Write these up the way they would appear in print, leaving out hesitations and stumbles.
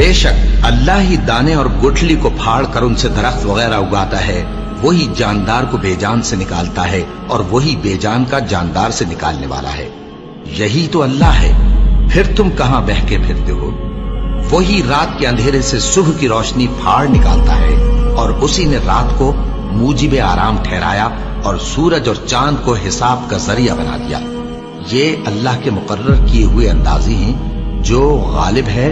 बेशक अल्लाह ही दाने और गुठली को फाड़ कर उनसे दरख्त वगैरह उगाता है, वही जानदार को बेजान से निकालता है और वही बेजान का जानदार से निकालने वाला है। यही तो अल्लाह है, फिर तुम कहां बहके फिरते हो? वही रात के अंधेरे से सुबह की रोशनी फाड़ निकालता है और उसी ने रात को मूजिबे आराम ठहराया और सूरज और चांद को हिसाब का जरिया बना दिया। ये अल्लाह के मुकर्रर किए हुए अंदाज़े हैं जो गालिब है,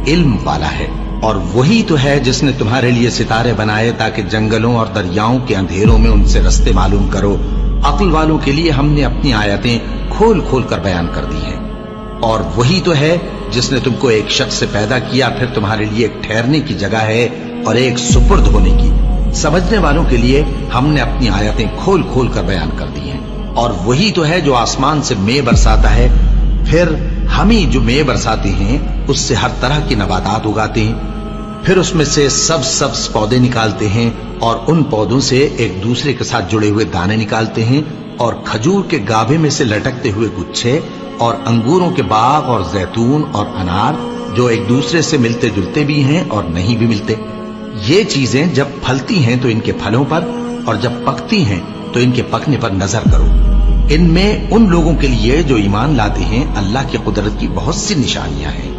इल्म वाला है। और वही तो है जिसने तुम्हारे लिए सितारे बनाए ताकि जंगलों और दरियाओं के अंधेरों में उनसे रास्ते मालूम करो। अक्ल वालों के लिए हमने अपनी आयतें खोल खोल कर बयान कर दी हैं। और वही तो है जिसने तुमको एक शख्स से पैदा किया, फिर तुम्हारे लिए एक ठहरने की जगह है और एक सुपुर्द होने की। समझने वालों के लिए हमने अपनी आयतें खोल खोल कर बयान कर दी हैं। और वही तो है जो आसमान से मे बरसाता है, फिर हम ही जो मे बरसाते हैं उससे हर तरह की नबातात उगाते हैं, फिर उसमें से सब्ज पौधे निकालते हैं और उन पौधों से एक दूसरे के साथ जुड़े हुए दाने निकालते हैं, और खजूर के गाभे में से लटकते हुए गुच्छे, और अंगूरों के बाग और जैतून और अनार जो एक दूसरे से मिलते जुलते भी हैं और नहीं भी मिलते। ये चीजें जब फलती हैं तो इनके फलों पर, और जब पकती हैं तो इनके पकने पर नजर करो। इनमें उन लोगों के लिए जो ईमान लाते हैं अल्लाह की कुदरत की बहुत सी निशानियां हैं।